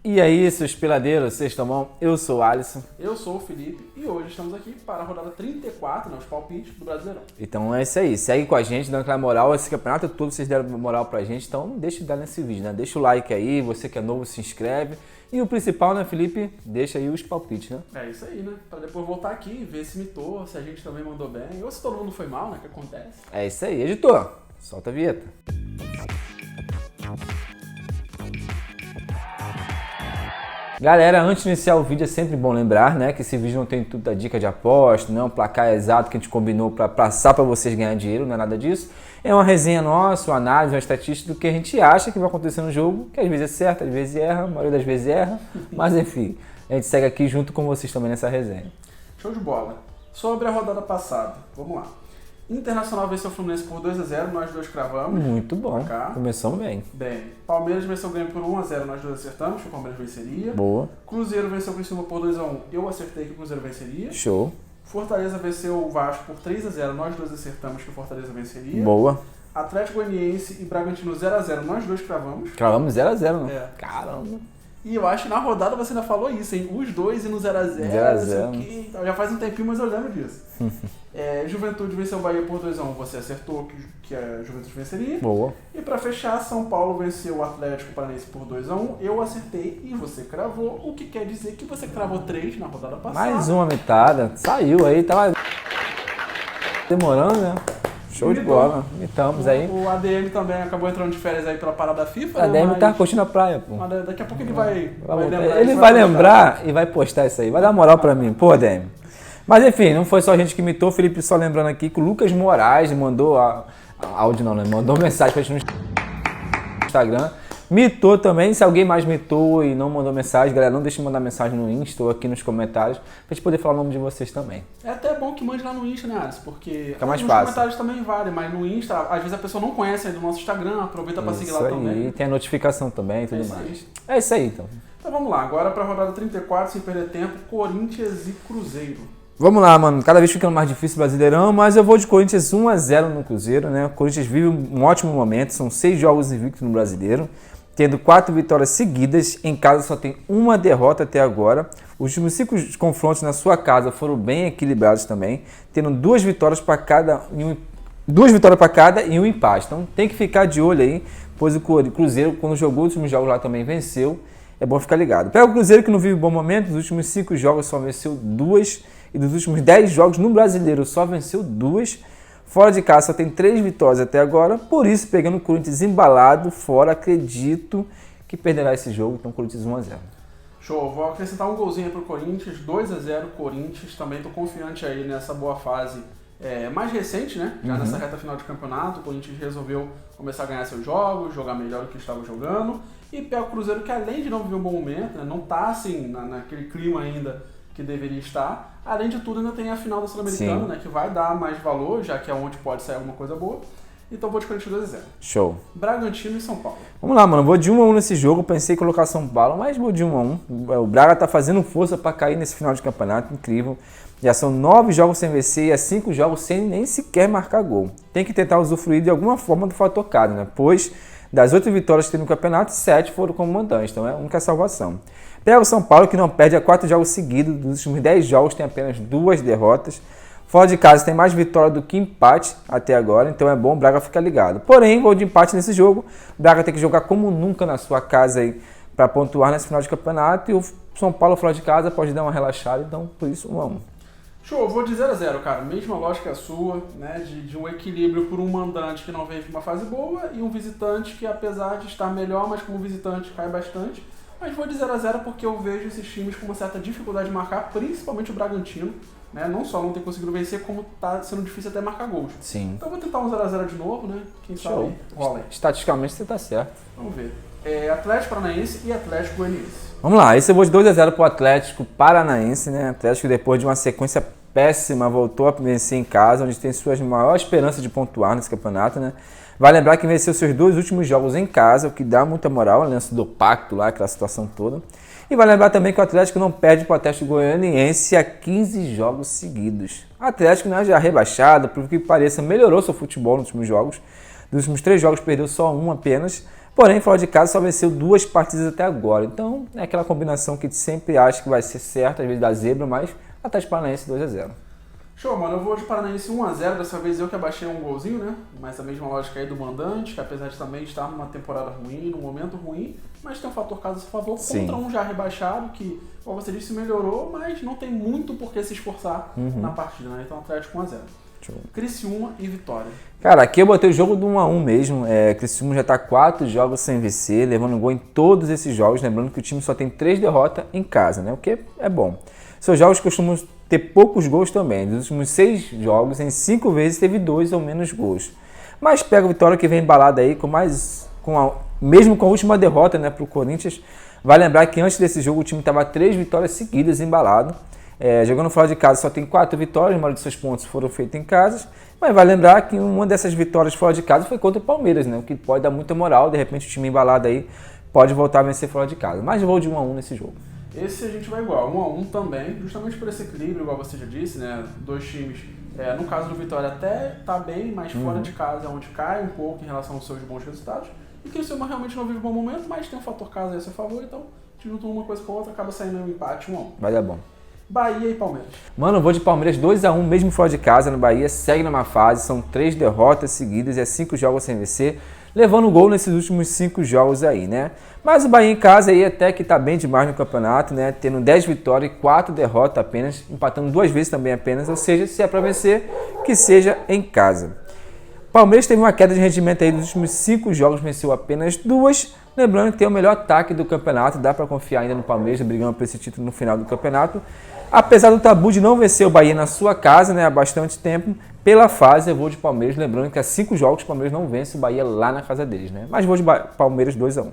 E aí, seus peladeiros, vocês estão bom? Eu sou o Alisson. Eu sou o Felipe e hoje estamos aqui para a rodada 34, os palpites do Brasileirão. Então é isso aí, segue com a gente, dando aquela moral. Esse campeonato todo vocês deram moral pra gente, então não deixe de dar nesse vídeo, né? Deixa o like aí, você que é novo se inscreve. E o principal, né, Felipe? Deixa aí os palpites, né? É isso aí, né? Para depois voltar aqui e ver se mitou, se a gente também mandou bem, ou se todo mundo foi mal, né? Que acontece. É isso aí, editor. Solta a vinheta. Galera, antes de iniciar o vídeo é sempre bom lembrar, né, que esse vídeo não tem tudo da dica de aposta, não é um placar exato que a gente combinou para passar para vocês ganhar dinheiro, não é nada disso. É uma resenha nossa, uma análise, uma estatística do que a gente acha que vai acontecer no jogo, que às vezes é certo, às vezes erra, a maioria das vezes erra, mas enfim, a gente segue aqui junto com vocês também nessa resenha. Show de bola. Sobre a rodada passada, vamos lá. Internacional venceu o Fluminense por 2-0, nós dois cravamos. Muito bom, começamos bem. Palmeiras venceu o Grêmio por 1-0, nós dois acertamos que o Palmeiras venceria. Boa. Cruzeiro venceu o Criciúma por 2-1, eu acertei que o Cruzeiro venceria. Show. Fortaleza venceu o Vasco por 3-0, nós dois acertamos que o Fortaleza venceria. Boa. Atlético Goianiense e Bragantino 0-0, nós dois cravamos. Cravamos 0-0, né? É. Caramba. E eu acho que na rodada você ainda falou isso, hein? Os dois indo 0-0, 0-0. já faz um tempinho, mas eu lembro disso. Juventude venceu o Bahia por 2-1, você acertou que a Juventude venceria. Boa. E pra fechar, São Paulo venceu o Atlético Paranaense por 2-1, eu acertei e você cravou, o que quer dizer que você cravou 3 na rodada passada. Mais uma mitada, saiu aí, tava demorando, né? Show de bola, mitamos aí. O ADM também acabou entrando de férias aí pela parada FIFA. O ADM tá curtindo a praia, pô. Mas daqui a pouco ele vai lembrar. Ele vai lembrar e vai postar isso aí, vai dar moral pra mim, pô, ADM. Mas enfim, não foi só a gente que imitou, o Felipe só lembrando aqui que o Lucas Moraes mandou áudio não, né? Mandou mensagem pra gente no Instagram. Mitou também, se alguém mais mitou e não mandou mensagem, galera, não deixe de mandar mensagem no Insta ou aqui nos comentários, pra gente poder falar o nome de vocês também. É até bom que mande lá no Insta, né, Alisson? Porque fica mais nos fácil. Comentários também vale, mas no Insta, às vezes a pessoa não conhece aí do nosso Instagram, aproveita pra seguir lá também. E tem a notificação também e tudo mais. Aí. É isso aí, então. Então vamos lá, agora pra rodada 34, sem perder tempo, Corinthians e Cruzeiro. Vamos lá, mano. Cada vez ficando mais difícil o Brasileirão, mas eu vou de Corinthians 1-0 no Cruzeiro, né? O Corinthians vive um ótimo momento, são 6 jogos invictos no Brasileiro, tendo 4 vitórias seguidas. Em casa só tem uma derrota até agora. Os últimos 5 confrontos na sua casa foram bem equilibrados também, tendo 2 vitórias para cada e um empate. Então tem que ficar de olho aí, pois o Cruzeiro, quando jogou os últimos jogos lá, também venceu. É bom ficar ligado. Pega o Cruzeiro, que não vive bom momento, nos últimos 5 jogos só venceu 2, e dos últimos 10 jogos no Brasileiro só venceu 2. Fora de casa só tem 3 vitórias até agora, por isso, pegando o Corinthians embalado fora, acredito que perderá esse jogo, então Corinthians 1-0. Show, vou acrescentar um golzinho pro Corinthians, 2-0 Corinthians, também tô confiante aí nessa boa fase mais recente, né? Já nessa reta final de campeonato, o Corinthians resolveu começar a ganhar seus jogos, jogar melhor do que estava jogando, e pega o Cruzeiro, que além de não viver um bom momento, né, não tá assim naquele clima ainda que deveria estar, além de tudo ainda tem a final da Sul-Americana, né, que vai dar mais valor, já que é onde pode sair alguma coisa boa. Então vou de Corinthians 2-0. Show. Bragantino e São Paulo. Vamos lá, mano. Vou de 1-1 nesse jogo. Pensei em colocar São Paulo, mas vou de 1-1. O Braga tá fazendo força para cair nesse final de campeonato. Incrível. Já são 9 jogos sem vencer e 5 jogos sem nem sequer marcar gol. Tem que tentar usufruir de alguma forma do fator casa, né? Pois das 8 vitórias que teve no campeonato, 7 foram como mandantes. Então é a única salvação. Pega o São Paulo, que não perde há 4 jogos seguidos. Dos últimos 10 jogos tem apenas 2 derrotas. Fora de casa tem mais vitória do que empate até agora, então é bom o Braga ficar ligado. Porém, gol de empate nesse jogo, o Braga tem que jogar como nunca na sua casa aí para pontuar nesse final de campeonato, e o São Paulo fora de casa pode dar uma relaxada, então por isso 1-1. Show, vou de 0-0, cara. Mesma lógica sua, né? De um equilíbrio por um mandante que não vem de uma fase boa e um visitante que, apesar de estar melhor, mas como visitante cai bastante. Mas vou de 0-0 porque eu vejo esses times com uma certa dificuldade de marcar, principalmente o Bragantino. Né? Não só não ter conseguido vencer, como tá sendo difícil até marcar gols. Sim. Então vou tentar um 0x0 de novo, né? Quem sabe rola aí. Estatisticamente você tá certo. Vamos ver. Atlético Paranaense e Atlético Goianiense. Vamos lá, esse eu vou de 2-0 pro Atlético Paranaense, né? Atlético, depois de uma sequência péssima, voltou a vencer em casa, onde tem suas maiores esperanças de pontuar nesse campeonato, né? Vai lembrar que venceu seus 2 últimos jogos em casa, o que dá muita moral, a lance do pacto lá, aquela situação toda. E vai lembrar também que o Atlético não perde para o Atlético Goianiense há 15 jogos seguidos. O Atlético, né, já rebaixado, por que pareça, melhorou seu futebol nos últimos jogos. Dos últimos 3 jogos perdeu só um apenas, Porém, fora de casa só venceu 2 partidas até agora. Então, é aquela combinação que a gente sempre acha que vai ser certa, às vezes dá zebra, mas Atlético Paranaense 2-0. Show, mano. Eu vou de Paranaense 1-0, dessa vez eu que abaixei um golzinho, né? Mas a mesma lógica aí do mandante, que apesar de também estar numa temporada ruim, num momento ruim, mas tem um fator casa a seu favor contra um já rebaixado, que, como você disse, melhorou, mas não tem muito por que se esforçar na partida, né? Então, Atlético 1-0. Criciúma e Vitória. Cara, aqui eu botei o jogo do 1-1 mesmo. Criciúma já tá 4 jogos sem vencer, levando gol em todos esses jogos. Lembrando que o time só tem 3 derrotas em casa, né? O que é bom. Seus jogos costumam ter poucos gols também. Nos últimos 6 jogos, em 5 vezes teve 2 ou menos gols. Mas pega o Vitória que vem embalado aí, mesmo com a última derrota, né, pro Corinthians. Vai lembrar que antes desse jogo o time tava 3 vitórias seguidas embalado. Jogando fora de casa só tem 4 vitórias, a maioria dos seus pontos foram feitos em casa. Mas vai lembrar que uma dessas vitórias fora de casa foi contra o Palmeiras, né? O que pode dar muita moral, de repente o time embalado aí pode voltar a vencer fora de casa. Mas eu vou de 1-1 nesse jogo. Esse a gente vai igual, 1-1 também, justamente por esse equilíbrio, igual você já disse, né? 2 times, no caso do Vitória até tá bem, mas fora de casa é onde cai um pouco em relação aos seus bons resultados. E que o Criciúma realmente não vive um bom momento, mas tem um fator casa aí a seu favor, então juntam uma coisa com a outra, acaba saindo um empate 1-1. Vai dar bom. Bahia e Palmeiras. Mano, eu vou de Palmeiras 2-1, mesmo fora de casa no Bahia, segue na má fase, são 3 derrotas seguidas e 5 jogos sem vencer, levando gol nesses últimos 5 jogos aí, né? Mas o Bahia em casa aí até que tá bem demais no campeonato, né? Tendo 10 vitórias e 4 derrotas apenas, empatando 2 vezes também apenas, ou seja, se é pra vencer, que seja em casa. Palmeiras teve uma queda de rendimento aí dos últimos 5 jogos, venceu apenas 2, lembrando que tem o melhor ataque do campeonato, dá pra confiar ainda no Palmeiras, brigando por esse título no final do campeonato. Apesar do tabu de não vencer o Bahia na sua casa, né, há bastante tempo, pela fase eu vou de Palmeiras, lembrando que há 5 jogos o Palmeiras não vence o Bahia lá na casa deles, né? Mas vou de Palmeiras 2-1.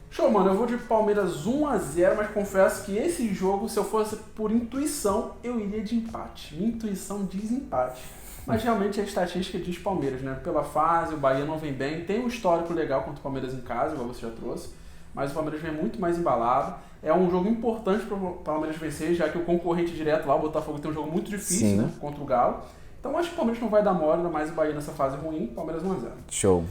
Show, mano, eu vou de Palmeiras 1-0, mas confesso que esse jogo, se eu fosse por intuição, eu iria de empate. Minha intuição diz empate. Mas realmente a estatística diz Palmeiras, né? Pela fase, o Bahia não vem bem, tem um histórico legal contra o Palmeiras em casa, igual você já trouxe, mas o Palmeiras vem muito mais embalado. É um jogo importante para o Palmeiras vencer, já que o concorrente direto lá, o Botafogo, tem um jogo muito difícil, né, contra o Galo. Então acho que o Palmeiras não vai dar mole, ainda mais o Bahia nessa fase ruim. Palmeiras 1-0. Show.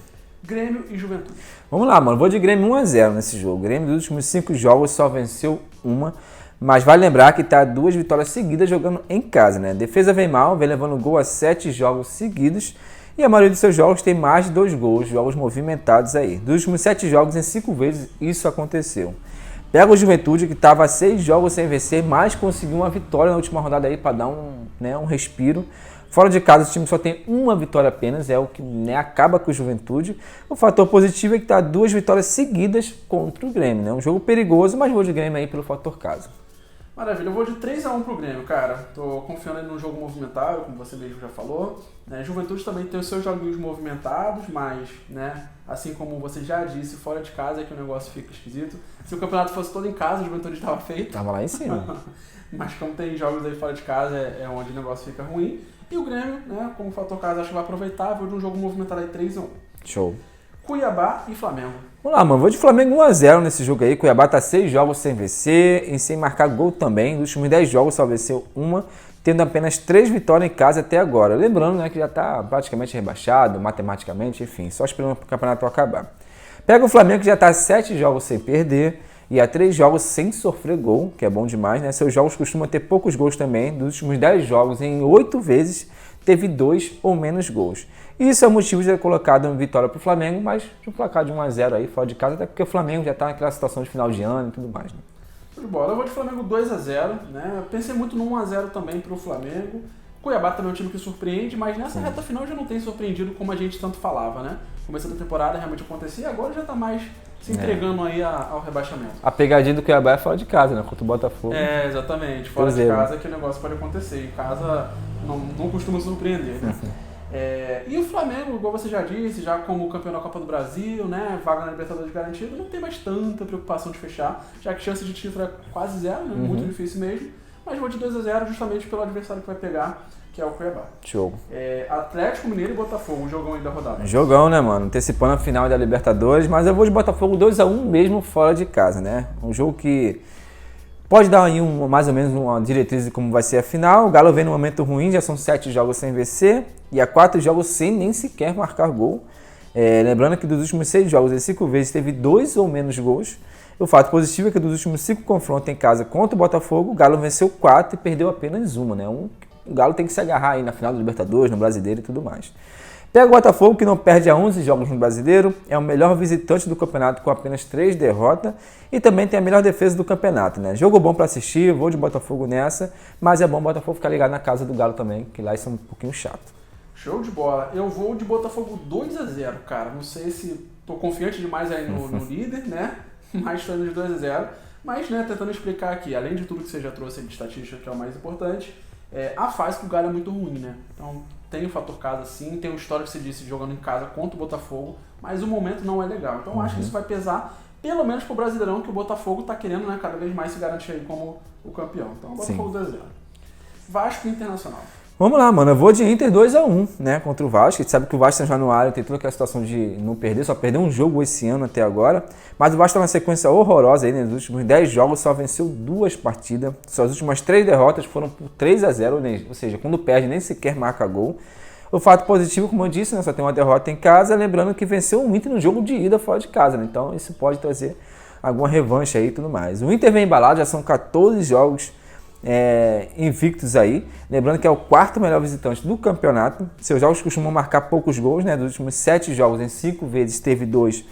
Grêmio e Juventude. Vamos lá, mano. Vou de Grêmio 1-0 nesse jogo. O Grêmio dos últimos 5 jogos só venceu uma. Mas vale lembrar que tá 2 vitórias seguidas jogando em casa, né? A defesa vem mal, vem levando gol a 7 jogos seguidos. E a maioria dos seus jogos tem mais de 2 gols, jogos movimentados aí. Dos últimos 7 jogos, em 5 vezes isso aconteceu. Pega o Juventude, que estava 6 jogos sem vencer, mas conseguiu uma vitória na última rodada aí para dar um respiro. Fora de casa, o time só tem uma vitória apenas, é o que, né, acaba com o Juventude. O fator positivo é que está 2 vitórias seguidas contra o Grêmio, né? Um jogo perigoso, mas vou de Grêmio aí pelo fator casa. Maravilha, eu vou de 3-1 pro Grêmio, cara. Tô confiando no jogo movimentado, como você mesmo já falou. Juventude também tem os seus joguinhos movimentados, mas, né, assim como você já disse, fora de casa é que o negócio fica esquisito. Se o campeonato fosse todo em casa, a Juventude estava feito. Tava lá em cima. Mas como tem jogos aí fora de casa, é onde o negócio fica ruim. E o Grêmio, né, como fator casa, acho que vai aproveitar. Vou de um jogo movimentado aí 3-1. Show. Cuiabá e Flamengo. Vamos lá, mano. Vou de Flamengo 1-0 nesse jogo aí. Cuiabá tá 6 jogos sem vencer e sem marcar gol também. Nos últimos 10 jogos só venceu uma, tendo apenas 3 vitórias em casa até agora. Lembrando, né, que já tá praticamente rebaixado, matematicamente, enfim, só esperando o campeonato acabar. Pega o Flamengo, que já tá 7 jogos sem perder e há 3 jogos sem sofrer gol, que é bom demais, né? Seus jogos costumam ter poucos gols também. Dos últimos 10 jogos, em 8 vezes, teve 2 ou menos gols. Isso é o motivo de ter colocado uma vitória para o Flamengo, mas de um placar de 1-0 aí fora de casa, até porque o Flamengo já está naquela situação de final de ano e tudo mais, né? Show de bola. Eu vou de Flamengo 2-0, né? Eu pensei muito no 1-0 também para o Flamengo. Cuiabá também é um time que surpreende, mas nessa reta final já não tem surpreendido como a gente tanto falava, né? Começando a temporada realmente acontecia, agora já está mais se entregando aí ao rebaixamento. A pegadinha do Cuiabá é fora de casa, né? Contra o Botafogo. Exatamente. Fora de casa é que o negócio pode acontecer. Em casa não costuma surpreender, né? E o Flamengo, igual você já disse, já como campeão da Copa do Brasil, né, vaga na Libertadores garantido, não tem mais tanta preocupação de fechar, já que chance de título é quase zero, né, muito difícil mesmo, mas vou de 2-0 justamente pelo adversário que vai pegar, que é o Cuiabá. Show. Atlético Mineiro e Botafogo, um jogão aí da rodada. Jogão, né, mano? Antecipando a final da Libertadores, mas eu vou de Botafogo 2-1 mesmo fora de casa, né? Um jogo que pode dar aí mais ou menos uma diretriz de como vai ser a final. O Galo vem num momento ruim, já são 7 jogos sem vencer e há 4 jogos sem nem sequer marcar gol. Lembrando que dos últimos 6 jogos, ele 5 vezes teve 2 ou menos gols. O fato positivo é que dos últimos 5 confrontos em casa contra o Botafogo, o Galo venceu 4 e perdeu apenas uma, né? O Galo tem que se agarrar aí na final do Libertadores, no Brasileiro e tudo mais. Pega o Botafogo, que não perde há 11 jogos no Brasileiro, é o melhor visitante do campeonato com apenas 3 derrotas e também tem a melhor defesa do campeonato, né? Jogo bom para assistir, vou de Botafogo nessa, mas é bom o Botafogo ficar ligado na casa do Galo também, que lá isso é um pouquinho chato. Show de bola. Eu vou de Botafogo 2-0, cara. Não sei se tô confiante demais aí no líder, né? Mas estou indo de 2-0. Mas, né, tentando explicar aqui, além de tudo que você já trouxe aí de estatística, que é o mais importante, a fase que o Galo é muito ruim, né? Então, tem o fator casa sim, tem o histórico que você disse jogando em casa contra o Botafogo, mas o momento não é legal. Então, acho que isso vai pesar, pelo menos pro Brasileirão, que o Botafogo tá querendo, né, cada vez mais se garantir aí como o campeão. Então, Botafogo 2-0. Vasco e Internacional. Vamos lá, mano. Eu vou de Inter 2-1, né, contra o Vasco. A gente sabe que o Vasco está já no ar, tem toda aquela situação de não perder, só perdeu um jogo esse ano até agora. Mas o Vasco está numa sequência horrorosa aí, né? Nos últimos 10 jogos só venceu 2 partidas. Suas últimas 3 derrotas foram por 3-0, ou seja, quando perde nem sequer marca gol. O fato positivo, como eu disse, né, só tem uma derrota em casa, lembrando que venceu o Inter no jogo de ida fora de casa, né? Então isso pode trazer alguma revanche aí e tudo mais. O Inter vem embalado, já são 14 jogos invictos aí, lembrando que é o 4º melhor visitante do campeonato. Seus jogos costumam marcar poucos gols, né? Dos últimos 7 jogos, em 5 vezes teve 2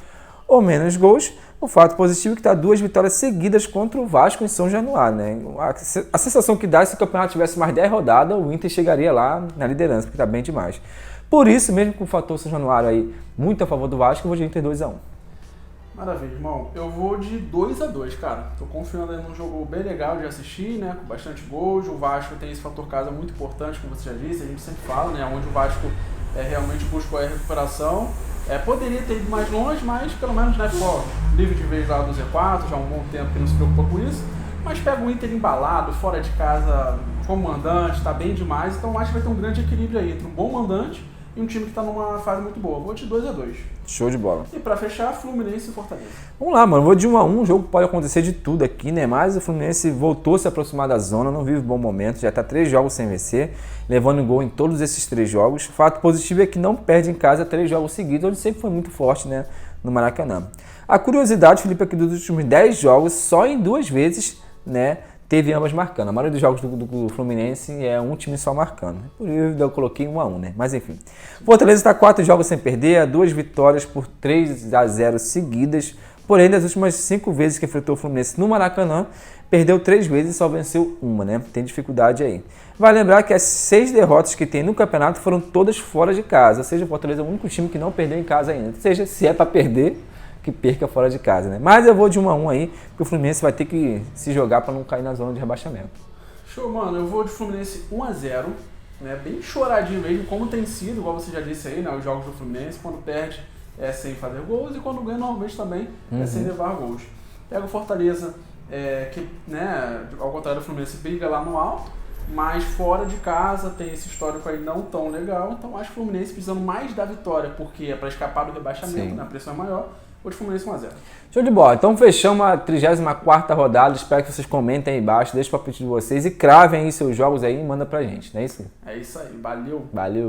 ou menos gols. O fato positivo é que está 2 vitórias seguidas contra o Vasco em São Januário, né? A sensação que dá, se o campeonato tivesse mais 10 rodadas, o Inter chegaria lá na liderança, porque está bem demais. Por isso, mesmo com o fator São Januário aí muito a favor do Vasco, eu vou de Inter 2-1. Maravilha, irmão. Eu vou de 2-2, cara. Tô confiando aí num jogo bem legal de assistir, né? Com bastante gols. O Vasco tem esse fator casa muito importante, como você já disse, a gente sempre fala, né? Onde o Vasco realmente buscou a recuperação. Poderia ter ido mais longe, mas pelo menos, né, ficou livre de vez lá do Z4, já há um bom tempo que não se preocupa com isso. Mas pega o Inter embalado, fora de casa, como mandante, tá bem demais. Então acho que vai ter um grande equilíbrio aí entre um bom mandante e um time que está numa fase muito boa. Vou de 2-2. Show de bola. E para fechar, Fluminense e Fortaleza. Vamos lá, mano. Vou de 1-1. O jogo pode acontecer de tudo aqui, né? Mas o Fluminense voltou a se aproximar da zona, não vive bom momento. Já está 3 jogos sem vencer, levando gol em todos esses 3 jogos. Fato positivo é que não perde em casa 3 jogos seguidos, onde sempre foi muito forte, né? No Maracanã. A curiosidade, Felipe, é que dos últimos 10 jogos, só em 2 vezes, né? Teve ambas marcando. A maioria dos jogos do Fluminense é um time só marcando. Por isso eu coloquei 1-1, né? Mas enfim. Fortaleza está 4 jogos sem perder, 2 vitórias por 3-0 seguidas. Porém, das últimas 5 vezes que enfrentou o Fluminense no Maracanã, perdeu 3 vezes e só venceu uma, né? Tem dificuldade aí. Vale lembrar que as 6 derrotas que tem no campeonato foram todas fora de casa. Ou seja, o Fortaleza é o único time que não perdeu em casa ainda. Ou seja, se é para perder, que perca fora de casa, né? Mas eu vou de 1-1 aí, porque o Fluminense vai ter que se jogar para não cair na zona de rebaixamento. Show, mano. Eu vou de Fluminense 1-0, né? Bem choradinho mesmo, como tem sido, igual você já disse aí, né? Os jogos do Fluminense, quando perde é sem fazer gols e quando ganha normalmente também é sem levar gols. Pega o Fortaleza, que, né, ao contrário do Fluminense, briga lá no alto, mas fora de casa tem esse histórico aí não tão legal, então acho que o Fluminense precisando mais da vitória, porque é para escapar do rebaixamento, né? A pressão é maior. Vou de Fluminense 1-0. Show de bola. Então fechamos a 34ª rodada. Espero que vocês comentem aí embaixo, deixem o palpite de vocês e cravem aí seus jogos aí e manda pra gente, não é isso? É isso aí. Valeu. Valeu.